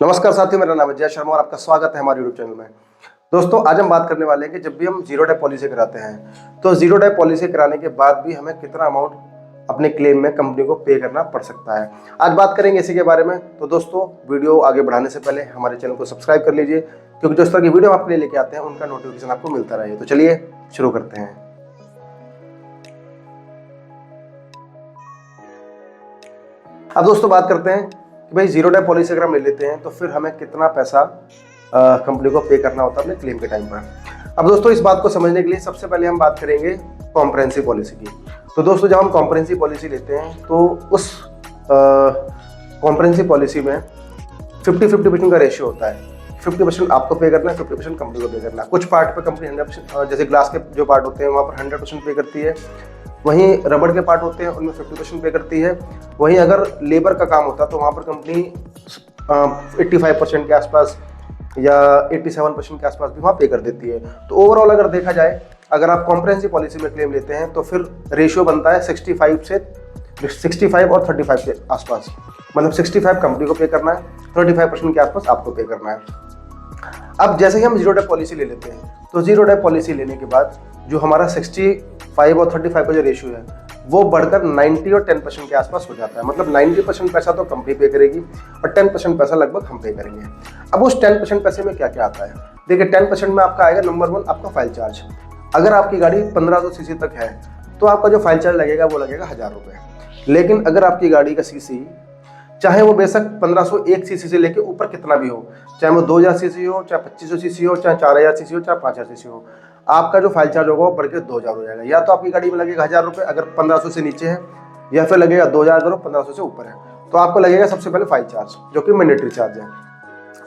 नमस्कार साथियों, मेरा नाम है जय शर्मा और आपका स्वागत है हमारे यूट्यूब चैनल में। दोस्तों, आज हम बात करने वाले हैं कि जब भी हम जीरो डे पॉलिसी कराते हैं तो जीरो डे पॉलिसी कराने के बाद भी हमें कितना अमाउंट अपने क्लेम में कंपनी को पे करना पड़ सकता है। आज बात करेंगे इसी के बारे में। तो दोस्तों, वीडियो आगे बढ़ाने से पहले हमारे चैनल को सब्सक्राइब कर लीजिए, क्योंकि जो इस तरह की वीडियो हम आपके लिए लेके आते हैं उनका नोटिफिकेशन आपको मिलता रहे। तो चलिए शुरू करते हैं। अब दोस्तों बात करते हैं कि भाई जीरो डे पॉलिसी अगर हम ले लेते हैं तो फिर हमें कितना पैसा कंपनी को पे करना होता है अपने क्लेम के टाइम पर। अब दोस्तों, इस बात को समझने के लिए सबसे पहले हम बात करेंगे कॉम्प्रिहेंसिव पॉलिसी की। तो दोस्तों, जब हम कॉम्प्रिहेंसिव पॉलिसी लेते हैं तो उस कॉम्प्रिहेंसिव पॉलिसी में 50-50% का रेशियो होता है। 50% आपको पे करना है, 50% कंपनी को पे करना है। कुछ पार्ट पे कंपनी 100%, जैसे ग्लास के जो पार्ट होते हैं वहाँ पर 100% पे करती है। वहीं रबड़ के पार्ट होते हैं उनमें 50% पे करती है। वहीं अगर लेबर का काम होता है तो वहाँ पर कंपनी 85% के आसपास या 87% के आसपास भी वहाँ पे कर देती है। तो ओवरऑल अगर देखा जाए, अगर आप कॉम्प्रिहेंसिव पॉलिसी में क्लेम लेते हैं तो फिर रेशियो बनता है 65 और 35 के आसपास। मतलब 65 कंपनी को पे करना है, 35% के आसपास आपको पे करना है। अब जैसे ही हम जीरो डे पॉलिसी ले लेते हैं तो जीरो डे पॉलिसी लेने के बाद जो हमारा 65 और 35 का जो रेशियो है वो बढ़कर 90 और 10% के आसपास हो जाता है। मतलब 90% पैसा तो कंपनी पे करेगी और 10% पैसा लगभग हम पे करेंगे। अब उस 10% पैसे में क्या क्या आता है? देखिए, 10% में आपका आएगा नंबर 1 आपका फाइल चार्ज। अगर आपकी गाड़ी 1500 सीसी तक है तो आपका जो फाइल चार्ज लगेगा वो लगेगा 1000 रुपये। लेकिन अगर आपकी गाड़ी का सीसी चाहे वो बेशक 1501 सीसी से लेके ऊपर कितना भी हो, चाहे वो 2000 सीसी हो, चाहे 2500 सीसी हो, चाहे 4000 सीसी हो, चाहे 5000 सीसी हो, आपका जो फाइल चार्ज होगा वो बढ़ के 2000 हो जाएगा। या तो आपकी गाड़ी में लगेगा 1000 रुपये अगर 1500 से नीचे है, या फिर लगेगा 2000 अगर 1500 से ऊपर है। तो आपको लगेगा सबसे पहले फाइल चार्ज, जो कि मैंडेटरी चार्ज है।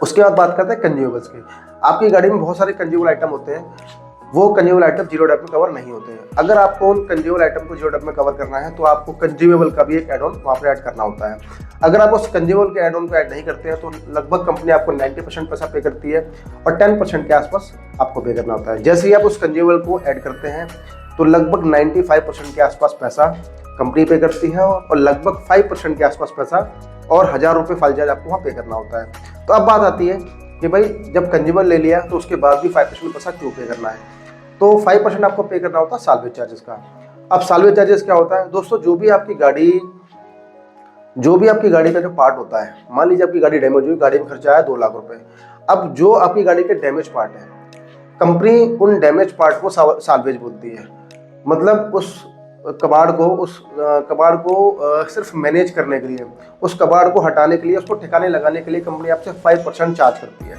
उसके बाद बात करते हैं कंज्यूमेबल्स की। आपकी गाड़ी में बहुत सारे कंज्यूमेबल आइटम होते हैं, वो कंज्यूमेबल आइटम जीरो डे में कवर नहीं होते हैं। अगर आपको उन कंज्यूमेबल आइटम को जीरो डे में कवर करना है तो आपको कंज्यूमेबल का भी एक एड ऑन वहाँ पर ऐड करना होता है। अगर आप उस कंज्यूमेबल के एड ऑन को ऐड नहीं करते हैं तो लगभग कंपनी आपको 90% पैसा पे करती है और 10% के आसपास आपको पे करना होता है। जैसे ही आप उस कंज्यूमेबल को ऐड करते हैं तो लगभग 95% के आसपास पैसा कंपनी पे करती है और लगभग 5% के आसपास पैसा और 1000 रुपये फाइल चार्ज आपको वहाँ पे करना होता है। तो अब बात आती है कि भाई जब कंज्यूमेबल ले लिया तो उसके बाद भी 5% पैसा क्यों पे करना है? तो 5% आपको पे करना होता है साल्वेज चार्जेस का। अब साल्वेज चार्जेस क्या होता है दोस्तों? जो भी आपकी गाड़ी का जो पार्ट होता है, मान लीजिए आपकी गाड़ी डैमेज हुई, गाड़ी में खर्चा आया 2 लाख रुपए। अब जो आपकी गाड़ी के डैमेज पार्ट है, कंपनी उन डैमेज पार्ट को साल्वेज बोलती है। मतलब उस कबाड़ को सिर्फ मैनेज करने के लिए, उस कबाड़ को हटाने के लिए, उसको ठिकाने लगाने के लिए कंपनी आपसे 5% चार्ज करती है।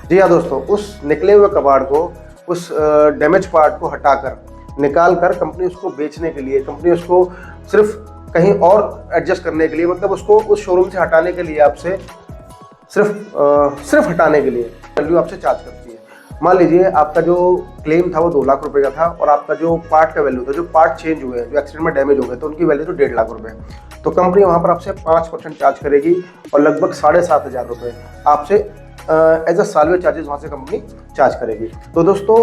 जी हाँ दोस्तों, उस निकले हुए कबाड़ को, उस डैमेज पार्ट को हटाकर निकाल कर कंपनी उसको बेचने के लिए, कंपनी उसको सिर्फ कहीं और एडजस्ट करने के लिए, मतलब उसको उस शोरूम से हटाने के लिए आपसे सिर्फ हटाने के लिए वैल्यू आपसे चार्ज करती है। मान लीजिए आपका जो क्लेम था वो 2 लाख रुपए का था और आपका जो पार्ट का वैल्यू था, जो पार्ट चेंज हुए, जो एक्सीडेंट में डैमेज हो गए तो उनकी वैल्यू तो 1.5 लाख रुपए। तो कंपनी वहाँ पर आपसे 5% चार्ज करेगी और लगभग 7500 रुपये आपसे एज अ साल्वेज चार्जेस वहाँ से कंपनी चार्ज करेगी। तो दोस्तों,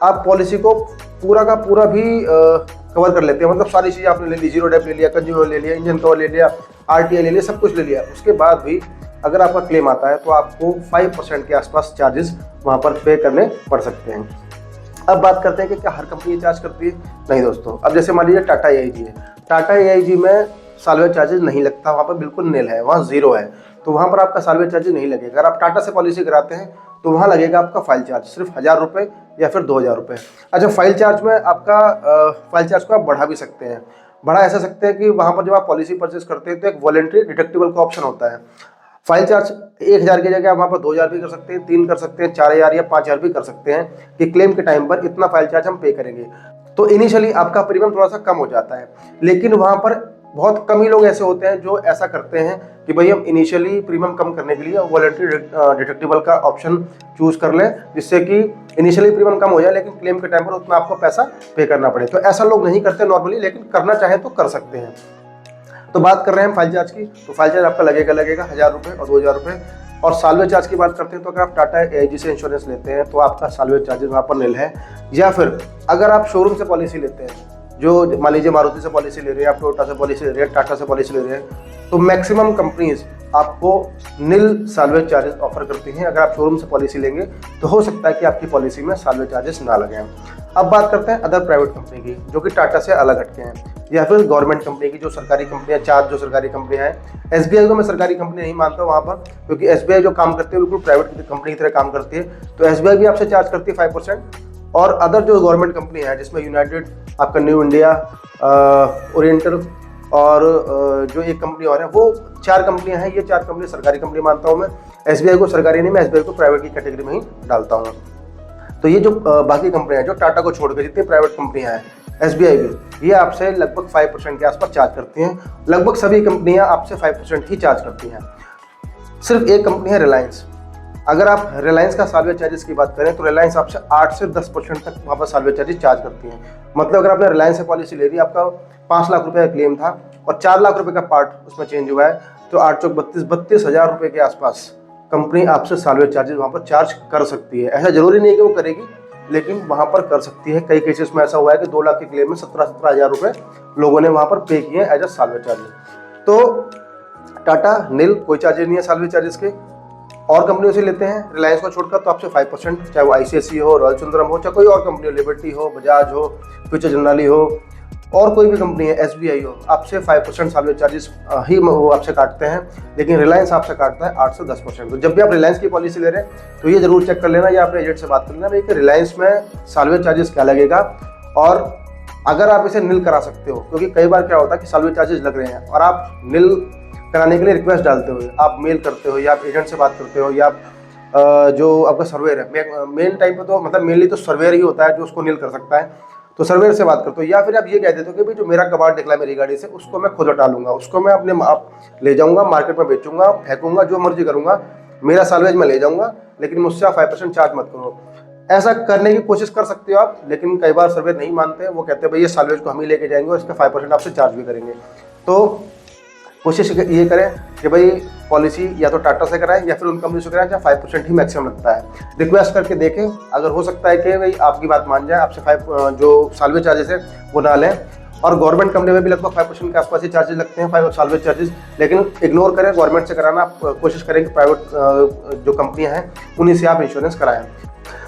आप पॉलिसी को पूरा का पूरा भी कवर कर लेते हैं। मतलब सारी चीज़ें आपने ले ली, जीरो डे ले लिया, कंज्यूमर ले लिया, इंजन कवर ले लिया, आरटीआई ले लिया, सब कुछ ले लिया। उसके बाद भी अगर आपका क्लेम आता है तो आपको 5% के आसपास चार्जेस वहाँ पर पे करने पड़ सकते हैं। अब बात करते हैं कि क्या हर कंपनी चार्ज करती है? नहीं दोस्तों। अब जैसे मान लीजिए टाटा एआईजी है, टाटा एआईजी में साल्वेज चार्जेस नहीं लगता, वहाँ पर बिल्कुल नील है, वहाँ जीरो है। तो वहाँ पर आपका साल्वेज चार्जेस नहीं लगेगा। अगर आप टाटा से पॉलिसी कराते हैं तो वहाँ लगेगा आपका फाइल चार्ज सिर्फ 1000 रुपये या फिर 2000 रुपये। अच्छा, फाइल चार्ज में आपका फाइल चार्ज को आप बढ़ा भी सकते हैं। बढ़ा ऐसा सकते हैं कि वहाँ पर जब आप पॉलिसी परचेज करते हैं तो एक वॉलंटरी डिडक्टिबल का ऑप्शन होता है। फाइल चार्ज 1000 की जगह आप वहाँ पर 2000 भी कर सकते हैं, 3 कर सकते हैं, 4000 या 5000 भी कर सकते हैं कि क्लेम के टाइम पर इतना फाइल चार्ज हम पे करेंगे। तो इनिशियली आपका प्रीमियम थोड़ा सा कम हो जाता है, लेकिन वहाँ पर बहुत कम ही लोग ऐसे होते हैं जो ऐसा करते हैं कि भाई हम इनिशियली प्रीमियम कम करने के लिए वॉलंटरी डिडक्टिबल का ऑप्शन चूज कर लें, जिससे कि इनिशियली प्रीमियम कम हो जाए लेकिन क्लेम के टाइम पर उतना आपको पैसा पे करना पड़े। तो ऐसा लोग नहीं करते नॉर्मली, लेकिन करना चाहे तो कर सकते हैं। तो बात कर रहे हैं फाइल चार्ज की, तो फाइल चार्ज आपका लगेगा 1000 रुपये और 2000 रुपये। और साल्वेज चार्ज की बात करते हैं तो अगर आप टाटा एआईजी से इंश्योरेंस लेते हैं तो आपका साल्वेज चार्जेस वहाँ पर नील है। या फिर अगर आप शोरूम से पॉलिसी लेते हैं, जो मान लीजिए मारुति से पॉलिसी ले रहे हैं, आप टोयोटा से पॉलिसी ले रहे हैं, टाटा से पॉलिसी ले रहे हैं, तो मैक्सिमम कंपनीज आपको नील साल्वेज चार्जेस ऑफर करती हैं। अगर आप शोरूम से पॉलिसी लेंगे तो हो सकता है कि आपकी पॉलिसी में साल्वेज चार्जेस ना लगें। अब बात करते हैं अदर प्राइवेट कंपनी की, जो कि टाटा से अलग हटके हैं, या फिर गवर्नमेंट कंपनी की, जो सरकारी कंपनियां, 4 जो सरकारी कंपनियां हैं। एसबीआई को मैं सरकारी कंपनी नहीं मानता हूँ वहाँ पर, क्योंकि एसबीआई जो काम करती है बिल्कुल प्राइवेट कंपनी की तरह काम करती है। तो एसबीआई भी आपसे चार्ज करती है 5%। और अदर जो गवर्नमेंट कंपनी है, जिसमें यूनाइटेड, आपका न्यू इंडिया, ओरिएंटल और जो एक कंपनी और है, वो 4 कंपनियां हैं। ये 4 कंपनी सरकारी कंपनी मानता हूं मैं। एसबीआई को सरकारी नहीं, मैं एसबीआई को प्राइवेट की कैटेगरी में ही डालता हूं। तो ये जो बाकी कंपनियां हैं, जो टाटा को छोड़कर जितनी प्राइवेट कंपनियां हैं, एसबीआई भी, ये आपसे लगभग 5% के आसपास चार्ज करती हैं। लगभग सभी कंपनियां आपसे 5% ही चार्ज करती हैं। सिर्फ एक कंपनी है रिलायंस। अगर आप रिलायंस का साल्वेज चार्जेस की बात करें तो रिलायंस आपसे 8 से 10% तक वहाँ पर साल्वेज चार्जेस चार्ज करती हैं। मतलब अगर आपने रिलायंस से पॉलिसी ले ली, आपका 5 लाख रुपए का क्लेम था और 4 लाख रुपए का पार्ट उसमें चेंज हुआ है, तो 8 चौक 32 हज़ार रुपये के आसपास कंपनी आपसे साल्वेज चार्जेस वहाँ पर चार्ज कर सकती है। ऐसा जरूरी नहीं है कि वो करेगी, लेकिन वहाँ पर कर सकती है। कई केसेस में ऐसा हुआ है कि 2 लाख के क्लेम में 17 हज़ार रुपये लोगों ने वहाँ पर पे किए हैं एज अ साल्वेज चार्जेस। तो टाटा नील कोई चार्जेस नहीं है साल्वेज चार्जेस के। और कंपनियों से लेते हैं रिलायंस को छोड़कर तो आपसे 5%, चाहे वो आईसीआईसीआई हो, रॉयल सुंदरम हो, चाहे कोई और कंपनी हो, लिबर्टी हो, बजाज हो, फ्यूचर जनरली हो, और कोई भी कंपनी है, एसबीआई हो, आपसे 5% साल्वेज चार्जेस ही वो आपसे काटते हैं। लेकिन रिलायंस आपसे काटता है 8 से 10%। तो जब भी आप रिलायंस की पॉलिसी ले रहे हैं तो ये जरूर चेक कर लेना या अपने एजेंट से बात कर लेना भाई कि रिलायंस में साल्वेज चार्जेस क्या लगेगा, और अगर आप इसे नील करा सकते हो। क्योंकि कई बार क्या होता है कि साल्वेज चार्जेस लग रहे हैं और आप नील कराने के लिए रिक्वेस्ट डालते हो, आप मेल करते हो या आप एजेंट से बात करते हो, या जो आपका सर्वेयर है, मेन टाइम पे तो मतलब मेनली तो सर्वेयर ही होता है जो उसको नील कर सकता है, तो सर्वेयर से बात करते हो। या फिर आप ये कह देते हो कि भाई जो मेरा कबाड़ निकला मेरी गाड़ी से, उसको मैं खुद हटा लूंगा, उसको मैं अपने आप ले जाऊंगा, मार्केट में बेचूंगा, फेंकूंगा, जो मर्जी करूंगा, मेरा साल्वेज मैं ले जाऊंगा, लेकिन मुझसे आप 5% चार्ज मत करो। ऐसा करने की कोशिश कर सकते हो आप, लेकिन कई बार सर्वेयर नहीं मानते, वो कहते हैं भाई ये साल्वेज को हम ही लेके जाएंगे और इसका 5% आपसे चार्ज भी करेंगे। तो कोशिश ये करें कि भाई पॉलिसी या तो टाटा से कराएं या फिर उन कंपनी से कराएं जहाँ 5% ही मैक्सिमम लगता है। रिक्वेस्ट करके देखें, अगर हो सकता है कि भाई आपकी बात मान जाए, आपसे 5 जो साल्वेज चार्जेस है वो ना लें। और गवर्नमेंट कंपनी में भी लगभग 5% के आसपास ही चार्जेस लगते हैं, 5 साल्वेज चार्जेस, लेकिन इग्नोर करें, गवर्नमेंट से कराना आप कोशिश करें कि प्राइवेट जो कंपनियाँ हैं उन्हीं से आप इंश्योरेंस कराएं।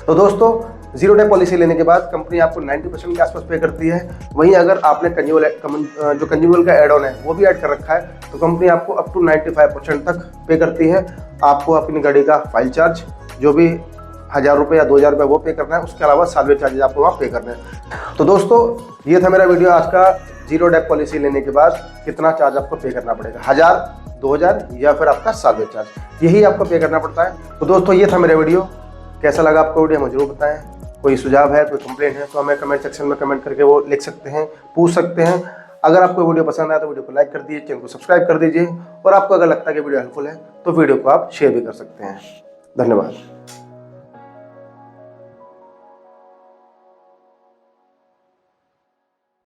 तो दोस्तों, जीरो डे पॉलिसी लेने के बाद कंपनी आपको 90% के आसपास पे करती है। वहीं अगर आपने जो कंज्यूमर का एड ऑन है वो भी ऐड कर रखा है तो कंपनी आपको अप टू 95% तक पे करती है। आपको अपनी गाड़ी का फाइल चार्ज जो भी 1000 रुपये या 2000 रुपये वो पे करना है, उसके अलावा साल्वेज चार्जेज आपको वहाँ पे करना है। तो दोस्तों, ये था मेरा वीडियो आज का। जीरो डे पॉलिसी लेने के बाद कितना चार्ज आपको पे करना पड़ेगा, 1000, 2000 या फिर आपका साल्वेज चार्ज, यही आपको पे करना पड़ता है। तो दोस्तों, ये था मेरा वीडियो। कैसा लगा आपको वीडियो हमें जरूर बताएं। कोई सुझाव है, कोई कंप्लेंट है तो हमें कमेंट सेक्शन में कमेंट करके वो लिख सकते हैं, पूछ सकते हैं। अगर आपको वीडियो पसंद आया तो वीडियो को लाइक कर दीजिए, चैनल को सब्सक्राइब कर दीजिए, और आपको अगर लगता है कि वीडियो हेल्पफुल है तो वीडियो को आप शेयर भी कर सकते हैं। धन्यवाद।